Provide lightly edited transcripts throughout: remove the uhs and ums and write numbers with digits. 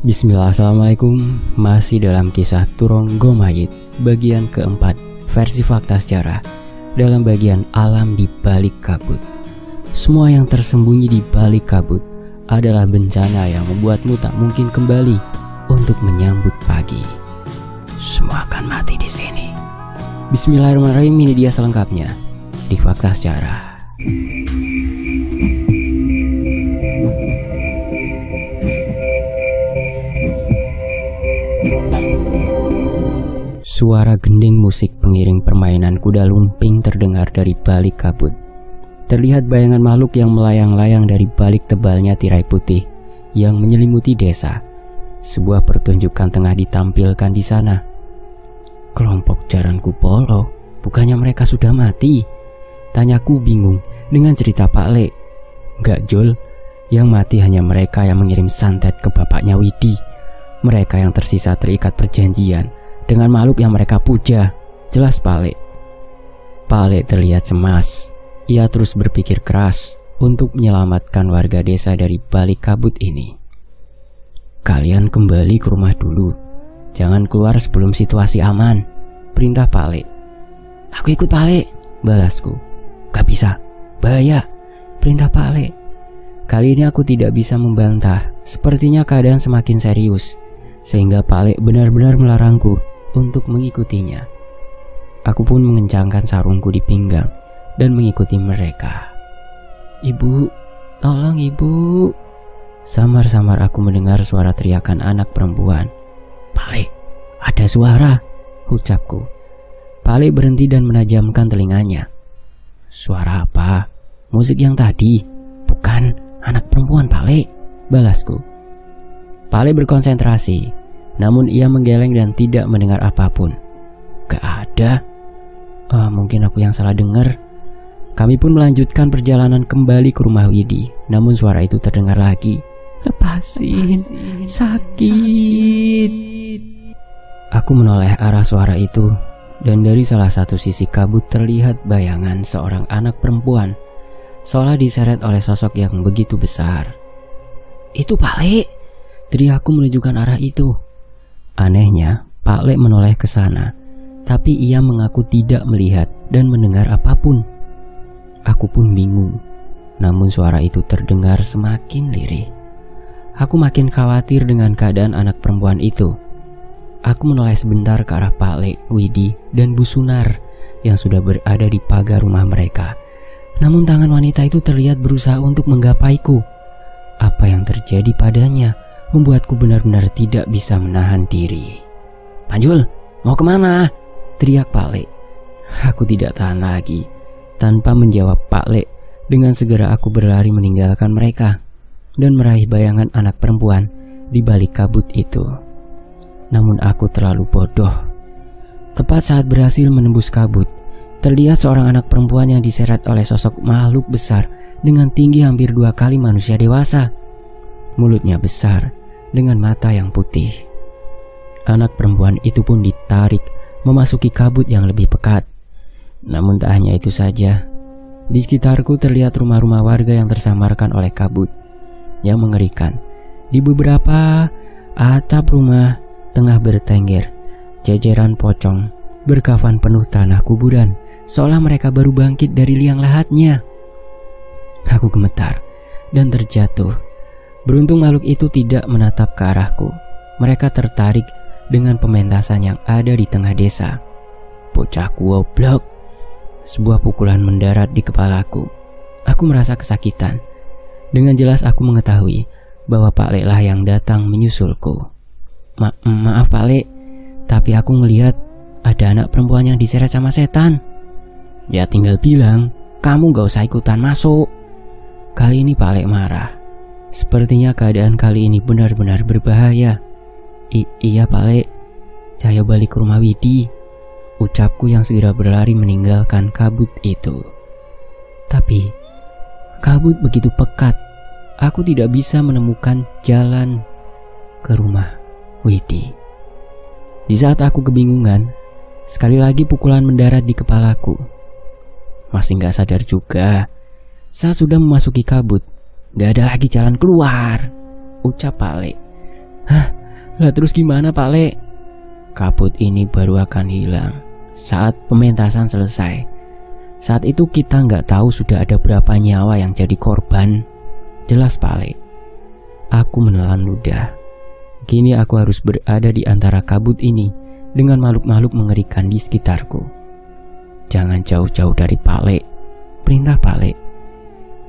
Bismillah, assalamualaikum. Masih dalam kisah Turong Gomayit bagian keempat versi fakta sejarah dalam bagian alam di balik kabut. Semua yang tersembunyi di balik kabut adalah bencana yang membuatmu tak mungkin kembali untuk menyambut pagi. Semua akan mati di sini. Bismillahirrahmanirrahim, ini dia selengkapnya di fakta sejarah. Suara gending musik pengiring permainan kuda lumping terdengar dari balik kabut. Terlihat bayangan makhluk yang melayang-layang dari balik tebalnya tirai putih yang menyelimuti desa. Sebuah pertunjukan tengah ditampilkan di sana. Kelompok Jaran Kupolo, bukannya mereka sudah mati? Tanyaku bingung dengan cerita Pak Le. Enggak, Jol, yang mati hanya mereka yang mengirim santet ke bapaknya Widi. Mereka yang tersisa terikat perjanjian dengan makhluk yang mereka puja. Jelas Pak Le. Pak Le terlihat cemas. Ia terus berpikir keras untuk menyelamatkan warga desa dari balik kabut ini. Kalian kembali ke rumah dulu. Jangan keluar sebelum situasi aman, perintah Pak Le. Aku ikut Pak Le, balasku. Gak bisa, bahaya, perintah Pak Le. Kali ini aku tidak bisa membantah. Sepertinya keadaan semakin serius, sehingga Pak Le benar-benar melarangku untuk mengikutinya. Aku pun mengencangkan sarungku di pinggang dan mengikuti mereka. Ibu, tolong ibu. Samar-samar aku mendengar suara teriakan anak perempuan. Pak Le, ada suara, ucapku. Pak Le berhenti dan menajamkan telinganya. Suara apa? Musik yang tadi? Bukan anak perempuan, Pak Le, balasku. Pak Le berkonsentrasi, namun ia menggeleng dan tidak mendengar apapun. Gak ada. Mungkin aku yang salah dengar. Kami pun melanjutkan perjalanan kembali ke rumah Widi. Namun suara itu terdengar lagi. Lepasin, sakit. Aku menoleh arah suara itu, dan dari salah satu sisi kabut terlihat bayangan seorang anak perempuan, seolah diseret oleh sosok yang begitu besar. Itu Pak Le, teriakku menunjukkan arah itu. Anehnya, Pak Le menoleh ke sana, tapi ia mengaku tidak melihat dan mendengar apapun. Aku pun bingung, namun suara itu terdengar semakin lirih. Aku makin khawatir dengan keadaan anak perempuan itu. Aku menoleh sebentar ke arah Pak Le, Widi, dan Bu Sunar yang sudah berada di pagar rumah mereka. Namun tangan wanita itu terlihat berusaha untuk menggapaiku. Apa yang terjadi padanya membuatku benar-benar tidak bisa menahan diri. Panjul, mau kemana? Teriak Pak Le. Aku tidak tahan lagi. Tanpa menjawab Pak Le, dengan segera aku berlari meninggalkan mereka dan meraih bayangan anak perempuan di balik kabut itu. Namun aku terlalu bodoh. Tepat saat berhasil menembus kabut, terlihat seorang anak perempuan yang diseret oleh sosok makhluk besar dengan tinggi hampir 2 kali manusia dewasa. Mulutnya besar dengan mata yang putih. Anak perempuan itu pun ditarik memasuki kabut yang lebih pekat. Namun tak hanya itu saja. Di sekitarku terlihat rumah-rumah warga yang tersamarkan oleh kabut. Yang mengerikan, di beberapa atap rumah tengah bertengger jajaran pocong berkafan penuh tanah kuburan, seolah mereka baru bangkit dari liang lahatnya. Aku gemetar dan terjatuh. Beruntung makhluk itu tidak menatap ke arahku. Mereka tertarik dengan pementasan yang ada di tengah desa. Bocah goblok. Sebuah pukulan mendarat di kepalaku. Aku merasa kesakitan. Dengan jelas aku mengetahui bahwa Pak Le lah yang datang menyusulku. Maaf Pak Le, tapi aku melihat ada anak perempuan yang diseret sama setan. Ya tinggal bilang, kamu gak usah ikutan masuk. Kali ini Pak Le marah. Sepertinya keadaan kali ini benar-benar berbahaya. Iya Pak Le, saya balik ke rumah Widi, ucapku yang segera berlari meninggalkan kabut itu. Tapi kabut begitu pekat, aku tidak bisa menemukan jalan ke rumah Widi. Di saat aku kebingungan, sekali lagi pukulan mendarat di kepalaku. Masih gak sadar juga, saya sudah memasuki kabut. Gak ada lagi jalan keluar, ucap Pak Le. Hah? Lah terus gimana Pak Le? Kabut ini baru akan hilang saat pementasan selesai. Saat itu kita nggak tahu sudah ada berapa nyawa yang jadi korban. Jelas Pak Le. Aku menelan ludah. Kini aku harus berada di antara kabut ini dengan makhluk-makhluk mengerikan di sekitarku. Jangan jauh-jauh dari Pak Le. Perintah Pak Le.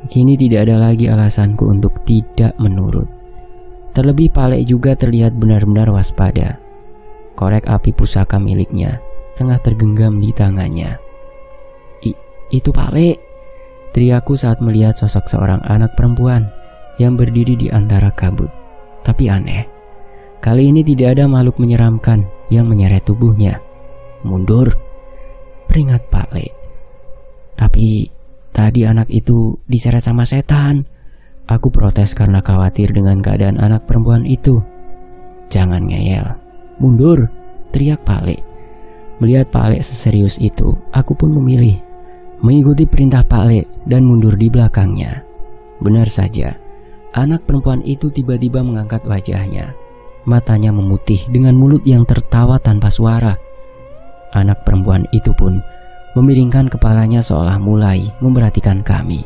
Kini tidak ada lagi alasanku untuk tidak menurut. Terlebih Pak Le juga terlihat benar-benar waspada. Korek api pusaka miliknya tengah tergenggam di tangannya. Itu Pak Le, teriakku saat melihat sosok seorang anak perempuan yang berdiri di antara kabut. Tapi aneh, kali ini tidak ada makhluk menyeramkan yang menyeret tubuhnya. Mundur, peringat Pak Le. Tapi tadi anak itu diseret sama setan. Aku protes karena khawatir dengan keadaan anak perempuan itu. Jangan ngeyel, mundur, teriak Pak Le. Melihat Pak Le seserius itu, aku pun memilih mengikuti perintah Pak Le dan mundur di belakangnya. Benar saja, anak perempuan itu tiba-tiba mengangkat wajahnya. Matanya memutih dengan mulut yang tertawa tanpa suara. Anak perempuan itu pun memiringkan kepalanya seolah mulai memperhatikan kami.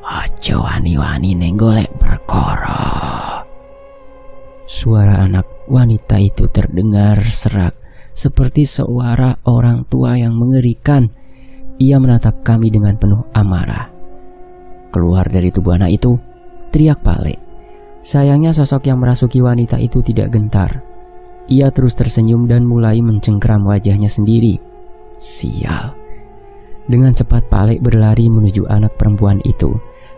Ojo wani-wani nenggolek perkara. Suara anak wanita itu terdengar serak, seperti suara orang tua yang mengerikan. Ia menatap kami dengan penuh amarah. Keluar dari tubuh anak itu, teriak Pak Le. Sayangnya sosok yang merasuki wanita itu tidak gentar. Ia terus tersenyum dan mulai mencengkeram wajahnya sendiri. Sial. Dengan cepat Pak Le berlari menuju anak perempuan itu.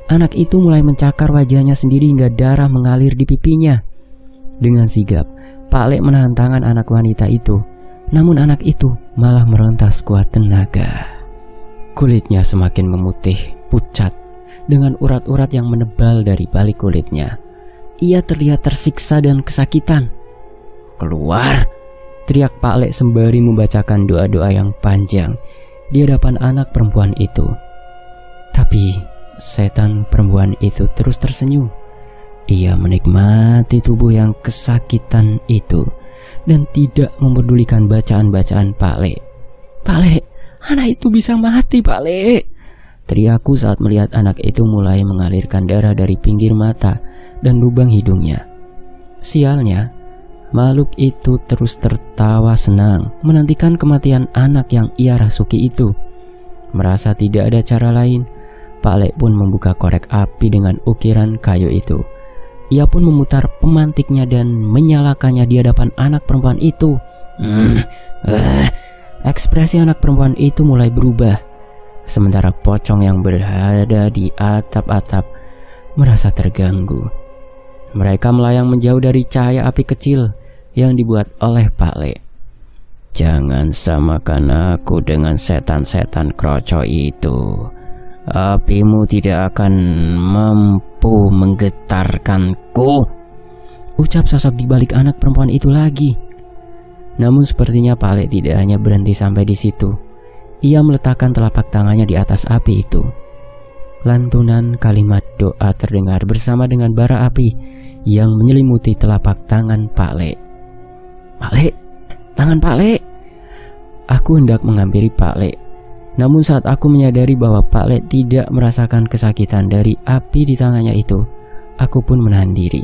Anak itu mulai mencakar wajahnya sendiri hingga darah mengalir di pipinya. Dengan sigap, Pak Le menahan tangan anak wanita itu. Namun anak itu malah merontas kuat tenaga. Kulitnya semakin memutih, pucat, dengan urat-urat yang menebal dari balik kulitnya. Ia terlihat tersiksa dan kesakitan. Keluar, teriak Pak Le sembari membacakan doa-doa yang panjang di hadapan anak perempuan itu. Tapi setan perempuan itu terus tersenyum. Ia menikmati tubuh yang kesakitan itu dan tidak mempedulikan bacaan-bacaan Pak Le. Pak Le, anak itu bisa mati Pak Le, teriakku saat melihat anak itu mulai mengalirkan darah dari pinggir mata dan lubang hidungnya. Sialnya, makhluk itu terus tertawa senang menantikan kematian anak yang ia rasuki itu. Merasa tidak ada cara lain, Pak Le pun membuka korek api dengan ukiran kayu itu. Ia pun memutar pemantiknya dan menyalakannya di hadapan anak perempuan itu. Ekspresi anak perempuan itu mulai berubah. Sementara pocong yang berada di atap-atap merasa terganggu. Mereka melayang menjauh dari cahaya api kecil yang dibuat oleh Pak Le. Jangan samakan aku dengan setan-setan kroco itu. Apimu tidak akan mampu menggetarkanku, ucap sosok di balik anak perempuan itu lagi. Namun sepertinya Pak Le tidak hanya berhenti sampai di situ. Ia meletakkan telapak tangannya di atas api itu. Lantunan kalimat doa terdengar bersama dengan bara api yang menyelimuti telapak tangan Pak Le. Pak Le, tangan Pak Le. Aku hendak menghampiri Pak Le. Namun saat aku menyadari bahwa Pak Le tidak merasakan kesakitan dari api di tangannya itu, aku pun menahan diri.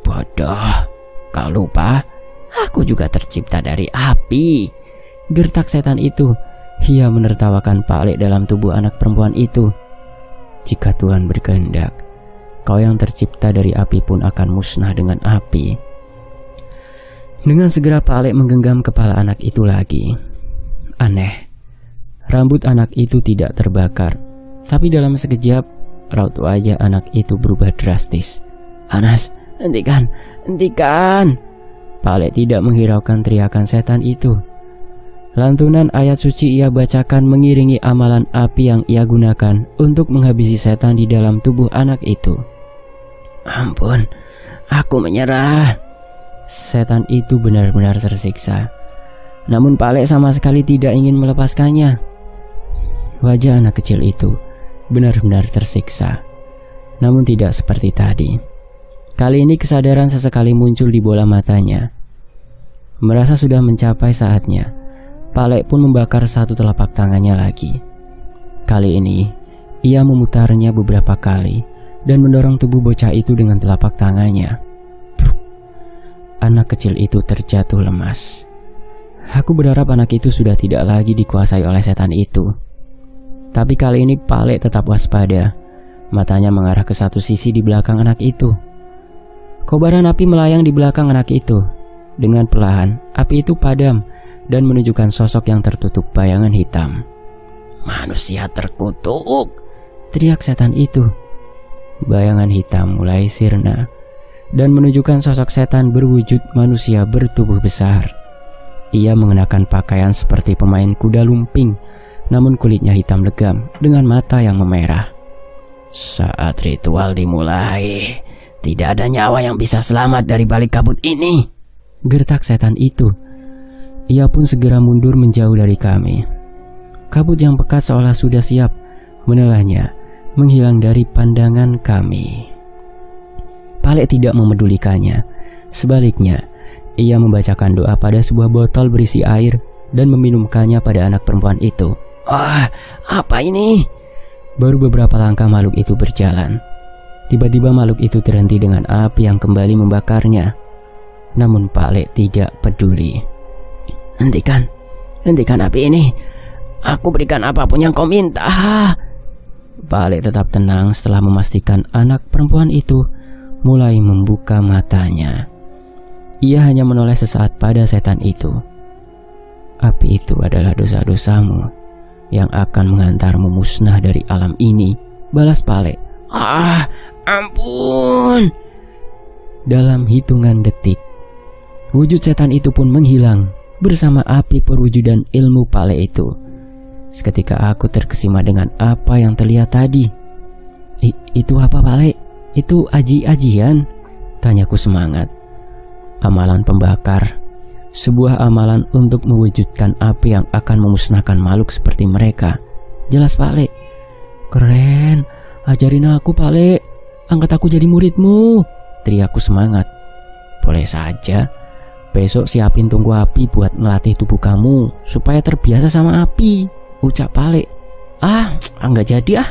Bodoh, kau lupa? Aku juga tercipta dari api, gertak setan itu. Ia menertawakan Pak Le dalam tubuh anak perempuan itu. Jika Tuhan berkehendak, kau yang tercipta dari api pun akan musnah dengan api. Dengan segera Pak Le menggenggam kepala anak itu lagi. Aneh, rambut anak itu tidak terbakar, tapi dalam sekejap raut wajah anak itu berubah drastis. Anas, hentikan, hentikan! Pak Le tidak menghiraukan teriakan setan itu. Lantunan ayat suci ia bacakan mengiringi amalan api yang ia gunakan untuk menghabisi setan di dalam tubuh anak itu. Ampun, aku menyerah. Setan itu benar-benar tersiksa. Namun Pak Le sama sekali tidak ingin melepaskannya. Wajah anak kecil itu benar-benar tersiksa. Namun tidak seperti tadi. Kali ini kesadaran sesekali muncul di bola matanya. Merasa sudah mencapai saatnya, Pak Lek pun membakar satu telapak tangannya lagi. Kali ini, ia memutarnya beberapa kali dan mendorong tubuh bocah itu dengan telapak tangannya. Anak kecil itu terjatuh lemas. Aku berharap anak itu sudah tidak lagi dikuasai oleh setan itu. Tapi kali ini Pak Lek tetap waspada. Matanya mengarah ke satu sisi di belakang anak itu. Kobaran api melayang di belakang anak itu. Dengan perlahan, api itu padam dan menunjukkan sosok yang tertutup bayangan hitam. "Manusia terkutuk!" teriak setan itu. Bayangan hitam mulai sirna dan menunjukkan sosok setan berwujud manusia bertubuh besar. Ia mengenakan pakaian seperti pemain kuda lumping, namun kulitnya hitam legam dengan mata yang memerah. "Saat ritual dimulai, tidak ada nyawa yang bisa selamat dari balik kabut ini," gertak setan itu. Ia pun segera mundur menjauh dari kami. Kabut yang pekat seolah sudah siap menelannya menghilang dari pandangan kami. Pak Lek tidak memedulikannya. Sebaliknya, ia membacakan doa pada sebuah botol berisi air dan meminumkannya pada anak perempuan itu. "Wah, apa ini?" Baru beberapa langkah makhluk itu berjalan. Tiba-tiba makhluk itu terhenti dengan api yang kembali membakarnya. Namun Pak Lek tidak peduli. Hentikan api ini. Aku berikan apapun yang kau minta." Pak Lek tetap tenang setelah memastikan anak perempuan itu mulai membuka matanya. Ia hanya menoleh sesaat pada setan itu. "Api itu adalah dosa-dosamu yang akan mengantarmu musnah dari alam ini," balas Pak Lek. Ampun. Dalam hitungan detik, wujud setan itu pun menghilang bersama api perwujudan ilmu Pak Lek itu. Seketika aku terkesima dengan apa yang terlihat tadi. Itu apa Pak Lek? Itu aji-ajian? Tanyaku semangat. Amalan pembakar, sebuah amalan untuk mewujudkan api yang akan memusnahkan makhluk seperti mereka. Jelas Pak Lek. Keren, ajarin aku Pak Lek. Angkat aku jadi muridmu, teriakku semangat. Boleh saja. Besok siapin tungku api buat ngelatih tubuh kamu supaya terbiasa sama api, ucap Pak Lek. Enggak jadi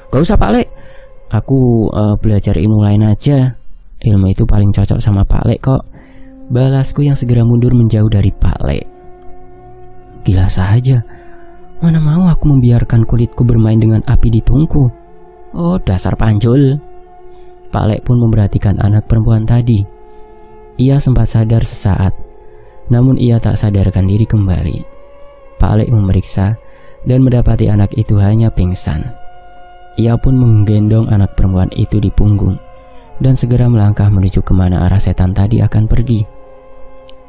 Gak usah Pak Lek. Aku belajar ilmu lain aja. Ilmu itu paling cocok sama Pak Lek kok, balasku yang segera mundur menjauh dari Pak Lek. Gila saja. Mana mau aku membiarkan kulitku bermain dengan api di tungku. Oh, dasar panjul. Pak Lek pun memperhatikan anak perempuan tadi. Ia sempat sadar sesaat, namun ia tak sadarkan diri kembali. Pak Lek memeriksa dan mendapati anak itu hanya pingsan. Ia pun menggendong anak perempuan itu di punggung dan segera melangkah menuju kemana arah setan tadi akan pergi.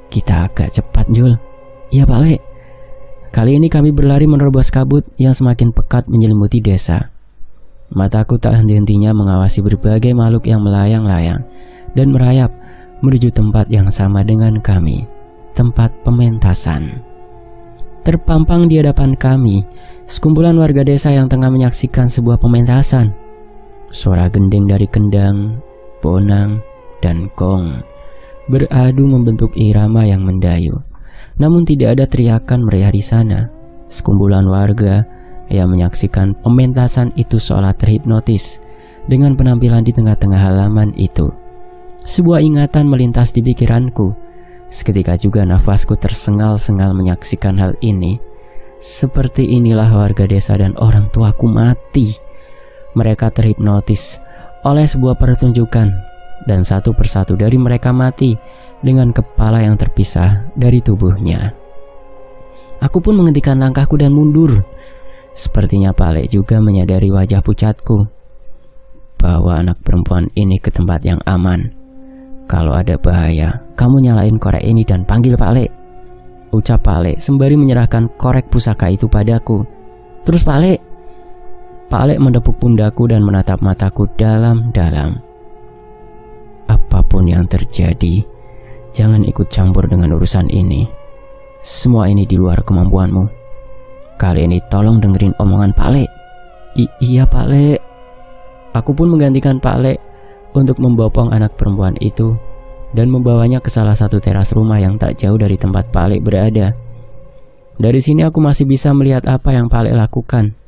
Kita agak cepat, Jul. Iya Pak Lek. Kali ini kami berlari menerobos kabut yang semakin pekat menyelimuti desa. Mataku tak henti-hentinya mengawasi berbagai makhluk yang melayang-layang dan merayap menuju tempat yang sama dengan kami, tempat pementasan. Terpampang di hadapan kami, sekumpulan warga desa yang tengah menyaksikan sebuah pementasan. Suara gending dari kendang, bonang, dan gong beradu membentuk irama yang mendayu. Namun tidak ada teriakan meriah di sana. Sekumpulan warga yang menyaksikan pementasan itu seolah terhipnotis dengan penampilan di tengah-tengah halaman itu. Sebuah ingatan melintas di pikiranku. Seketika juga nafasku tersengal-sengal menyaksikan hal ini. Seperti inilah warga desa dan orang tuaku mati. Mereka terhipnotis oleh sebuah pertunjukan, dan satu persatu dari mereka mati dengan kepala yang terpisah dari tubuhnya. Aku pun menghentikan langkahku dan mundur. Sepertinya Pak Lek juga menyadari wajah pucatku. Bawa anak perempuan ini ke tempat yang aman. Kalau ada bahaya, kamu nyalain korek ini dan panggil Pak Lek, ucap Pak Lek sembari menyerahkan korek pusaka itu padaku. Terus Pak Lek? Pak Lek menepuk pundakku dan menatap mataku dalam-dalam. Apapun yang terjadi, jangan ikut campur dengan urusan ini. Semua ini di luar kemampuanmu. Kali ini tolong dengerin omongan Pak Lek. Iya Pak Lek. Aku pun menggantikan Pak Lek untuk membopong anak perempuan itu dan membawanya ke salah satu teras rumah yang tak jauh dari tempat Pak Lek berada. Dari sini aku masih bisa melihat apa yang Pak Lek lakukan.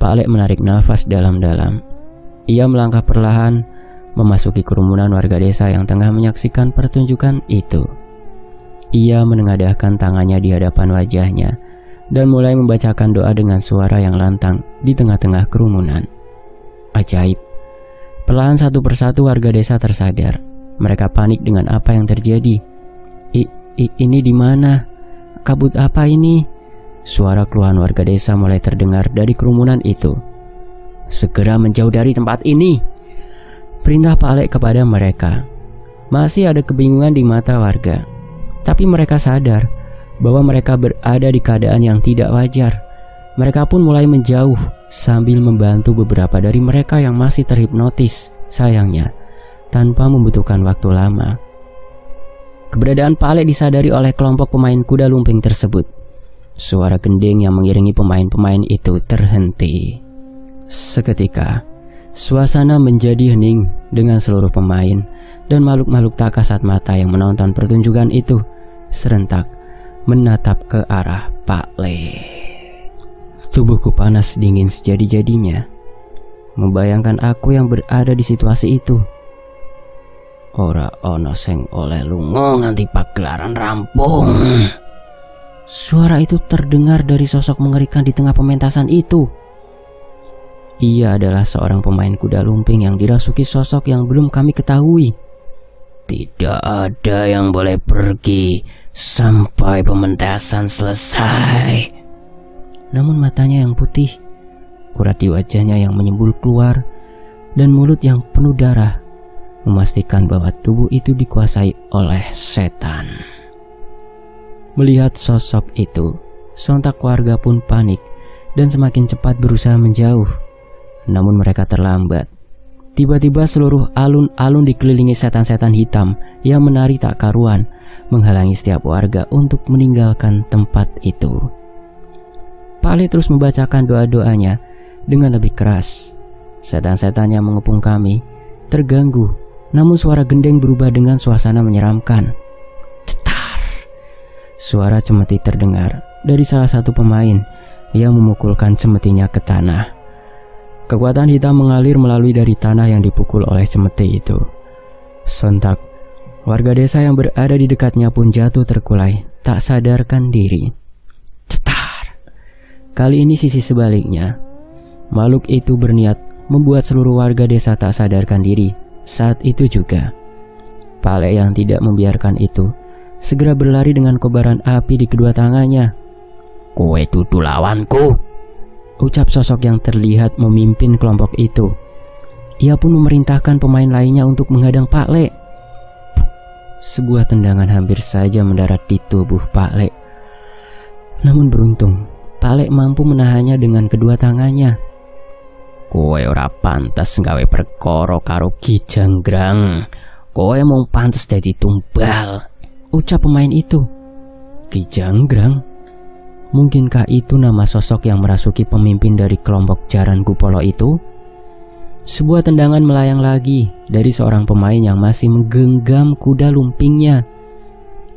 Pak Lek menarik nafas dalam-dalam. Ia melangkah perlahan memasuki kerumunan warga desa yang tengah menyaksikan pertunjukan itu. Ia menengadahkan tangannya di hadapan wajahnya dan mulai membacakan doa dengan suara yang lantang di tengah-tengah kerumunan. Ajaib. Perlahan satu persatu warga desa tersadar. Mereka panik dengan apa yang terjadi. Ini di mana? Kabut apa ini? Suara keluhan warga desa mulai terdengar dari kerumunan itu. Segera menjauh dari tempat ini, perintah Pak Lek kepada mereka. Masih ada kebingungan di mata warga, tapi mereka sadar bahwa mereka berada di keadaan yang tidak wajar. Mereka pun mulai menjauh sambil membantu beberapa dari mereka yang masih terhipnotis, sayangnya tanpa membutuhkan waktu lama. Keberadaan Pak Lek disadari oleh kelompok pemain kuda lumping tersebut. Suara gending yang mengiringi pemain-pemain itu terhenti. Seketika, suasana menjadi hening dengan seluruh pemain dan makhluk-makhluk tak kasat mata yang menonton pertunjukan itu serentak menatap ke arah Pak Lek. Tubuhku panas dingin sejadi-jadinya membayangkan aku yang berada di situasi itu. Ora ono sing oleh lunga nganti pagelaran rampung. Suara itu terdengar dari sosok mengerikan di tengah pementasan itu. Ia adalah seorang pemain kuda lumping yang dirasuki sosok yang belum kami ketahui. Tidak ada yang boleh pergi sampai pementasan selesai. Namun matanya yang putih, urat di wajahnya yang menyembul keluar, dan mulut yang penuh darah memastikan bahwa tubuh itu dikuasai oleh setan. Melihat sosok itu, sontak warga pun panik dan semakin cepat berusaha menjauh. Namun mereka terlambat. Tiba-tiba seluruh alun-alun dikelilingi setan-setan hitam yang menari tak karuan, menghalangi setiap warga untuk meninggalkan tempat itu. Pak Lek terus membacakan doa-doanya dengan lebih keras. Setan-setan yang mengepung kami terganggu. Namun suara gendeng berubah dengan suasana menyeramkan. Cetar! Suara cemeti terdengar dari salah satu pemain yang memukulkan cemetinya ke tanah. Kekuatan hitam mengalir melalui dari tanah yang dipukul oleh cemeti itu. Sontak, warga desa yang berada di dekatnya pun jatuh terkulai, tak sadarkan diri. Cetar! Kali ini sisi sebaliknya. Makhluk itu berniat membuat seluruh warga desa tak sadarkan diri. Saat itu juga, Pak Lek yang tidak membiarkan itu segera berlari dengan kobaran api di kedua tangannya. Kowe dudu lawanku, ucap sosok yang terlihat memimpin kelompok itu. Ia pun memerintahkan pemain lainnya untuk menghadang Pak Lek. Sebuah tendangan hampir saja mendarat di tubuh Pak Lek. Namun beruntung, Pak Lek mampu menahannya dengan kedua tangannya. Kowe ora pantas gawe perkara karo Ki Janggrang. Kowe mung pantes dadi tumbal, ucap pemain itu. Ki Janggrang? Mungkinkah itu nama sosok yang merasuki pemimpin dari kelompok Jaran Kupolo itu? Sebuah tendangan melayang lagi dari seorang pemain yang masih menggenggam kuda lumpingnya.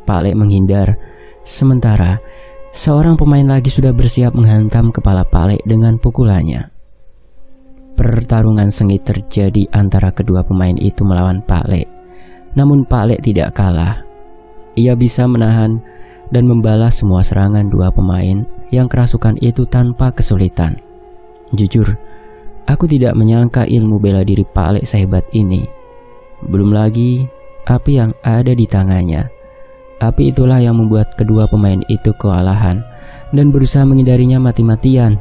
Pak Lek menghindar, sementara seorang pemain lagi sudah bersiap menghantam kepala Pak Lek dengan pukulannya. Pertarungan sengit terjadi antara kedua pemain itu melawan Pak Lek. Namun Pak Lek tidak kalah. Ia bisa menahan dan membalas semua serangan dua pemain yang kerasukan itu tanpa kesulitan. Jujur, aku tidak menyangka ilmu bela diri Pak Lek sehebat ini. Belum lagi api yang ada di tangannya. Api itulah yang membuat kedua pemain itu kewalahan dan berusaha menghindarinya mati-matian.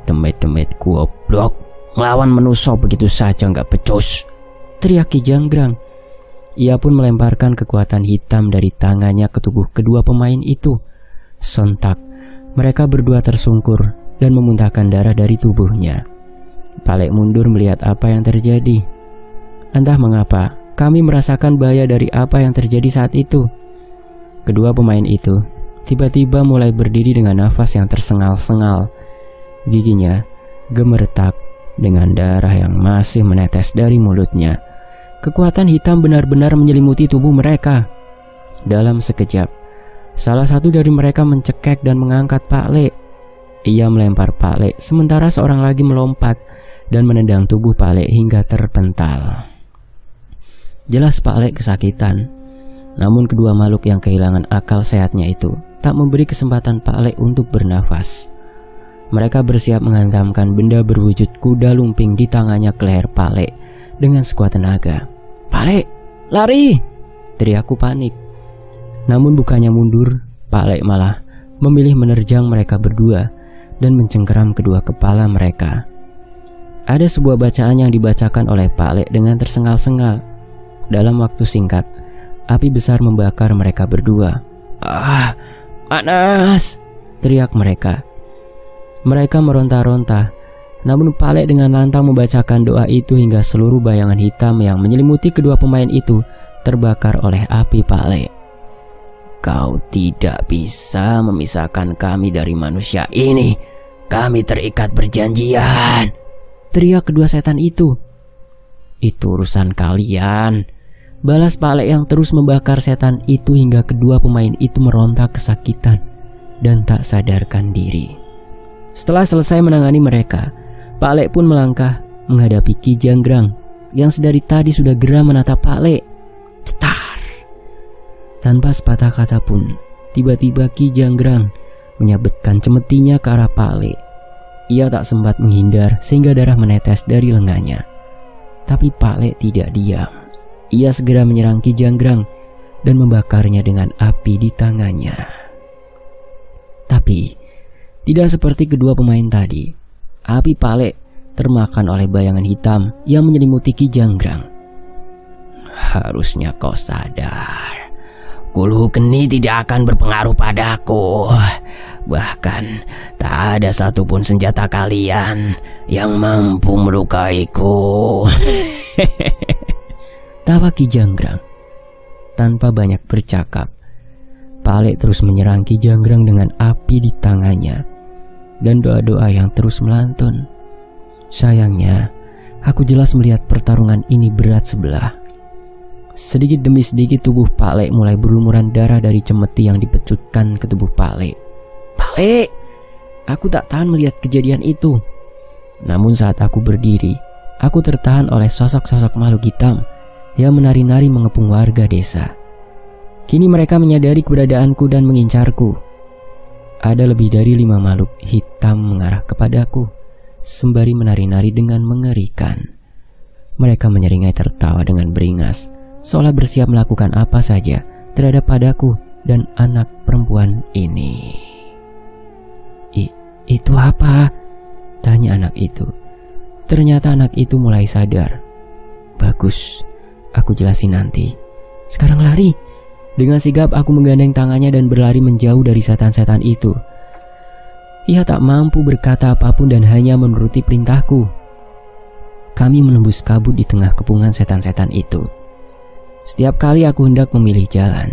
Demet-demet goblok, ngelawan manusia begitu saja nggak becus, teriak Ki Janggrang. Ia pun melemparkan kekuatan hitam dari tangannya ke tubuh kedua pemain itu. Sontak, mereka berdua tersungkur dan memuntahkan darah dari tubuhnya. Pak Lek mundur melihat apa yang terjadi. Entah mengapa, kami merasakan bahaya dari apa yang terjadi saat itu. Kedua pemain itu tiba-tiba mulai berdiri dengan nafas yang tersengal-sengal. Giginya gemeretak dengan darah yang masih menetes dari mulutnya. Kekuatan hitam benar-benar menyelimuti tubuh mereka. Dalam sekejap, salah satu dari mereka mencekek dan mengangkat Pak Le. Ia melempar Pak Le, sementara seorang lagi melompat dan menendang tubuh Pak Le hingga terpental. Jelas Pak Le kesakitan. Namun kedua makhluk yang kehilangan akal sehatnya itu tak memberi kesempatan Pak Le untuk bernafas. Mereka bersiap menghantamkan benda berwujud kuda lumping di tangannya ke leher Pak Le dengan sekuat tenaga. "Pak Le, lari!" teriakku panik. Namun bukannya mundur, Pak Le malah memilih menerjang mereka berdua dan mencengkeram kedua kepala mereka. Ada sebuah bacaan yang dibacakan oleh Pak Le dengan tersengal-sengal. Dalam waktu singkat, api besar membakar mereka berdua. "Ah, panas!" teriak mereka. Mereka meronta-ronta, namun Pak Le dengan lantang membacakan doa itu hingga seluruh bayangan hitam yang menyelimuti kedua pemain itu terbakar oleh api Pak Le. "Kau tidak bisa memisahkan kami dari manusia ini. Kami terikat perjanjian," teriak kedua setan itu. "Itu urusan kalian," balas Pak Le yang terus membakar setan itu hingga kedua pemain itu meronta kesakitan dan tak sadarkan diri. Setelah selesai menangani mereka, Pak Le pun melangkah menghadapi Ki Janggrang yang sedari tadi sudah geram menatap Pak Le. Cetar! Tanpa sepatah kata pun, tiba-tiba Ki Janggrang menyabetkan cemetinya ke arah Pak Le. Ia tak sempat menghindar sehingga darah menetes dari lengannya. Tapi Pak Le tidak diam. Ia segera menyerang Ki Janggrang dan membakarnya dengan api di tangannya. Tapi tidak seperti kedua pemain tadi, api Pak Le termakan oleh bayangan hitam yang menyelimuti Ki Janggrang. "Harusnya kau sadar, Kuluh Geni tidak akan berpengaruh padaku. Bahkan tak ada satupun senjata kalian yang mampu melukaiku." Tawa Ki Janggrang. Tanpa banyak bercakap, Pak Le terus menyerang Ki Janggrang dengan api di tangannya dan doa-doa yang terus melantun. Sayangnya, aku jelas melihat pertarungan ini berat sebelah. Sedikit demi sedikit tubuh Pak Le mulai berlumuran darah dari cemeti yang dipecutkan ke tubuh Pak Le. "Pak Le!" Aku tak tahan melihat kejadian itu. Namun saat aku berdiri, aku tertahan oleh sosok-sosok makhluk hitam yang menari-nari mengepung warga desa. Kini mereka menyadari keberadaanku dan mengincarku. Ada lebih dari 5 makhluk hitam mengarah kepadaku, sembari menari-nari dengan mengerikan. Mereka menyeringai tertawa dengan beringas, seolah bersiap melakukan apa saja terhadap padaku dan anak perempuan ini. Itu apa?" tanya anak itu. Ternyata anak itu mulai sadar. "Bagus, aku jelasin nanti. Sekarang lari." Dengan sigap aku menggandeng tangannya dan berlari menjauh dari setan-setan itu. Ia tak mampu berkata apapun dan hanya menuruti perintahku. Kami menembus kabut di tengah kepungan setan-setan itu. Setiap kali aku hendak memilih jalan,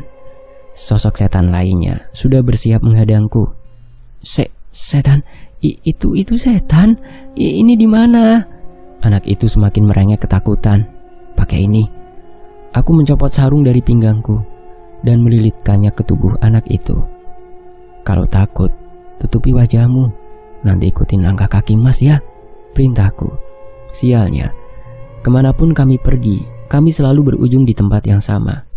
sosok setan lainnya sudah bersiap menghadangku. Setan? Itu setan? Ini di mana?" Anak itu semakin merengek ketakutan. "Pakai ini." Aku mencopot sarung dari pinggangku dan melilitkannya ke tubuh anak itu. "Kalau takut, tutupi wajahmu. Nanti ikutin langkah kaki Mas ya," perintahku. Sialnya, kemanapun kami pergi, kami selalu berujung di tempat yang sama.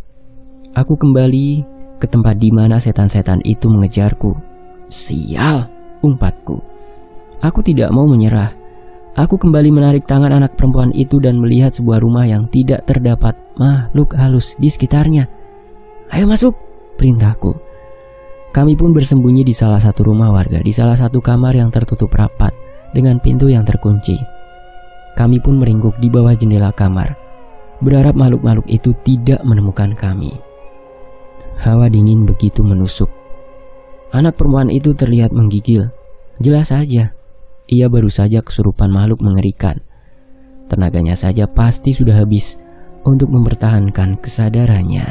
Aku kembali ke tempat di mana setan-setan itu mengejarku. "Sial!" umpatku. Aku tidak mau menyerah. Aku kembali menarik tangan anak perempuan itu dan melihat sebuah rumah yang tidak terdapat makhluk halus di sekitarnya. "Ayo masuk," perintahku. Kami pun bersembunyi di salah satu rumah warga, di salah satu kamar yang tertutup rapat dengan pintu yang terkunci. Kami pun meringkuk di bawah jendela kamar, berharap makhluk-makhluk itu tidak menemukan kami. Hawa dingin begitu menusuk. Anak perempuan itu terlihat menggigil. Jelas saja, ia baru saja kesurupan makhluk mengerikan. Tenaganya saja pasti sudah habis untuk mempertahankan kesadarannya.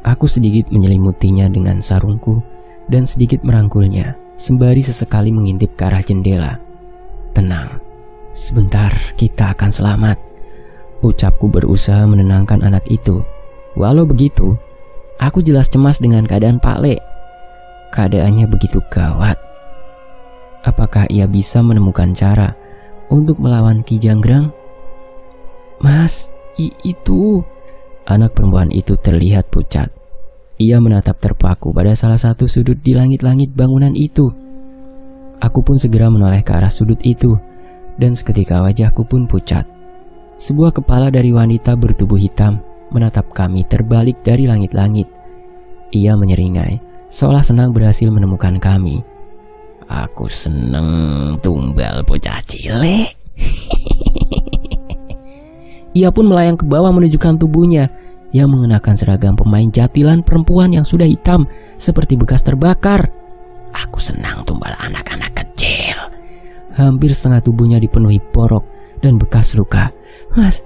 Aku sedikit menyelimutinya dengan sarungku dan sedikit merangkulnya, sembari sesekali mengintip ke arah jendela. "Tenang, sebentar kita akan selamat," Ucapku berusaha menenangkan anak itu. Walau begitu, aku jelas cemas dengan keadaan Pak Le. Keadaannya begitu gawat. Apakah ia bisa menemukan cara untuk melawan Ki Janggrang? Mas, itu... Anak perempuan itu terlihat pucat. Ia menatap terpaku pada salah satu sudut di langit-langit bangunan itu. Aku pun segera menoleh ke arah sudut itu, dan seketika wajahku pun pucat. Sebuah kepala dari wanita bertubuh hitam menatap kami terbalik dari langit-langit. Ia menyeringai, seolah senang berhasil menemukan kami. Aku seneng tumbal bocah cilik. Ia pun melayang ke bawah menunjukkan tubuhnya yang mengenakan seragam pemain jatilan perempuan yang sudah hitam seperti bekas terbakar. Aku senang tumbal anak-anak kecil. Hampir setengah tubuhnya dipenuhi borok dan bekas luka. Mas,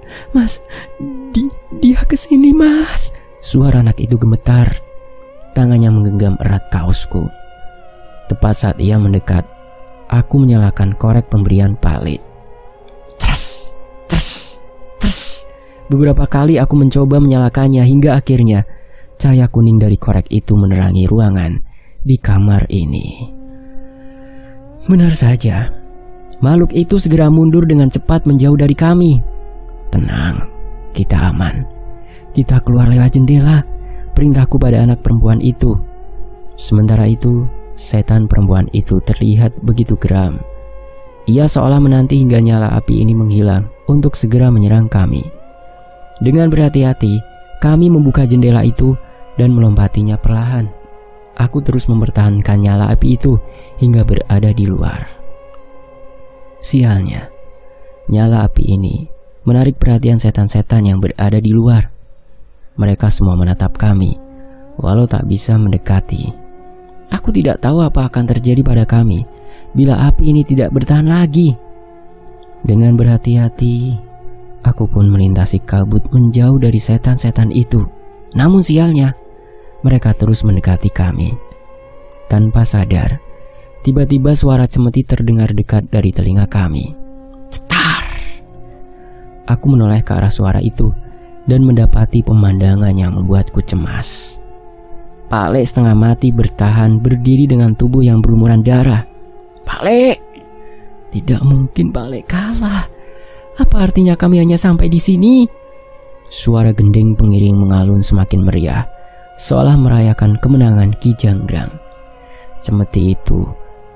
dia kesini mas. Suara anak itu gemetar. Tangannya menggenggam erat kaosku. Tepat saat ia mendekat, aku menyalakan korek pemberian Pak Le. Tres. Beberapa kali aku mencoba menyalakannya hingga akhirnya cahaya kuning dari korek itu menerangi ruangan di kamar ini. Benar saja, makhluk itu segera mundur dengan cepat menjauh dari kami. Tenang, kita aman. Kita keluar lewat jendela, perintahku pada anak perempuan itu. Sementara itu, setan perempuan itu terlihat begitu geram. Ia seolah menanti hingga nyala api ini menghilang untuk segera menyerang kami. Dengan berhati-hati, kami membuka jendela itu dan melompatinya perlahan. Aku terus mempertahankan nyala api itu hingga berada di luar. Sialnya, nyala api ini menarik perhatian setan-setan yang berada di luar. Mereka semua menatap kami, walau tak bisa mendekati. Aku tidak tahu apa akan terjadi pada kami bila api ini tidak bertahan lagi. Dengan berhati-hati, aku pun melintasi kabut menjauh dari setan-setan itu. Namun sialnya, mereka terus mendekati kami. Tanpa sadar, tiba-tiba suara cemeti terdengar dekat dari telinga kami. Cetar! Aku menoleh ke arah suara itu dan mendapati pemandangan yang membuatku cemas. Pak Le setengah mati bertahan berdiri dengan tubuh yang berlumuran darah. Pak Le! Tidak mungkin Pak Le kalah. Apa artinya kami hanya sampai di sini? Suara gending pengiring mengalun semakin meriah, seolah merayakan kemenangan Ki Janggrang. Cemeti itu,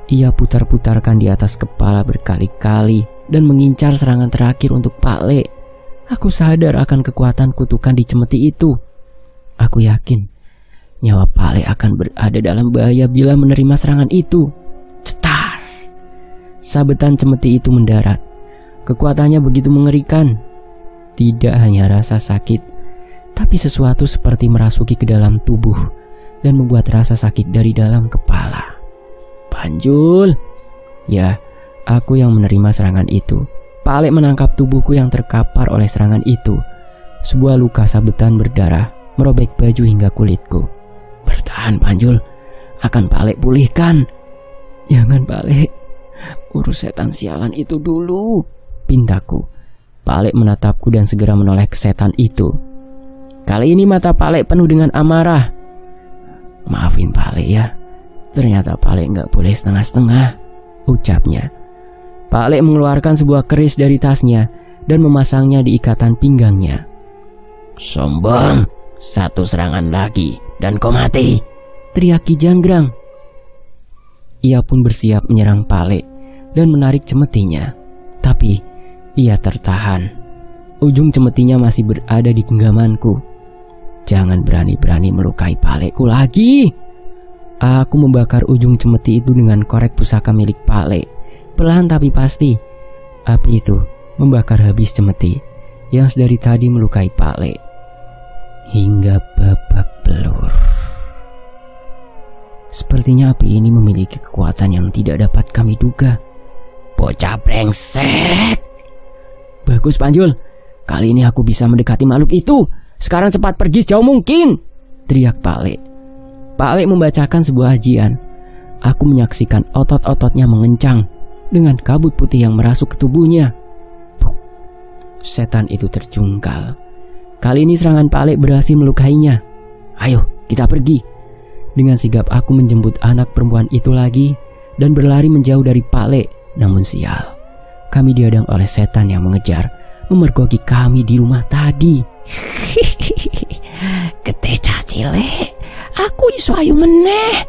ia putar-putarkan di atas kepala berkali-kali dan mengincar serangan terakhir untuk Pak Le. Aku sadar akan kekuatan kutukan di cemeti itu. Aku yakin nyawa Pak Le akan berada dalam bahaya bila menerima serangan itu. Cetar! Sabetan cemeti itu mendarat. Kekuatannya begitu mengerikan. Tidak hanya rasa sakit, tapi sesuatu seperti merasuki ke dalam tubuh dan membuat rasa sakit dari dalam kepala. Panjul! Ya, aku yang menerima serangan itu. Pak Le menangkap tubuhku yang terkapar oleh serangan itu. Sebuah luka sabetan berdarah merobek baju hingga kulitku. Bertahan Panjul, akan Pak Le pulihkan. Jangan Pak Le, urus setan sialan itu dulu, pintaku. Pak Le menatapku dan segera menoleh ke setan itu. Kali ini mata Pak Le penuh dengan amarah. Maafin Pak Le ya, ternyata Pak Le nggak boleh setengah-setengah, ucapnya. Pak Le mengeluarkan sebuah keris dari tasnya dan memasangnya di ikatan pinggangnya. Sombong, satu serangan lagi dan kau mati, teriak Ki Janggrang. Ia pun bersiap menyerang Pak Le dan menarik cemetinya. Tapi ia tertahan. Ujung cemetinya masih berada di genggamanku. Jangan berani-berani melukai Pak Le ku lagi. Aku membakar ujung cemeti itu dengan korek pusaka milik Pak Le. Perlahan tapi pasti, api itu membakar habis cemeti yang sedari tadi melukai Pak Le hingga babak belur. Sepertinya api ini memiliki kekuatan yang tidak dapat kami duga. Bocah brengsek! Bagus Panjul, kali ini aku bisa mendekati makhluk itu. Sekarang cepat pergi sejauh mungkin, teriak Pak Le. Pak Le membacakan sebuah ajian. Aku menyaksikan otot-ototnya mengencang dengan kabut putih yang merasuk ke tubuhnya. setan itu terjungkal. Kali ini serangan Pak Alek berhasil melukainya. Ayo, kita pergi. Dengan sigap aku menjemput anak perempuan itu lagi dan berlari menjauh dari Pak Alek. Namun sial, kami dihadang oleh setan yang mengejar, memergoki kami di rumah tadi. Gede cacile, aku iso ayu meneh.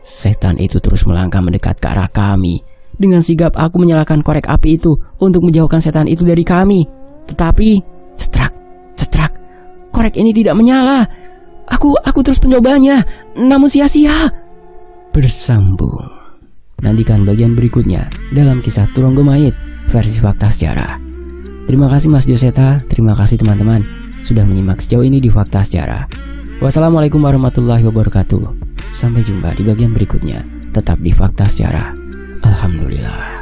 Setan itu terus melangkah mendekat ke arah kami. Dengan sigap aku menyalakan korek api itu untuk menjauhkan setan itu dari kami. Tetapi cetrak, cetrak, korek ini tidak menyala. Aku terus mencobanya, namun sia-sia. Bersambung. Nantikan bagian berikutnya dalam kisah Turonggo Mayit versi Fakta Sejarah. Terima kasih Mas Joseta, terima kasih teman-teman sudah menyimak sejauh ini di Fakta Sejarah. Wassalamualaikum warahmatullahi wabarakatuh. Sampai jumpa di bagian berikutnya. Tetap di Fakta Sejarah. Alhamdulillah.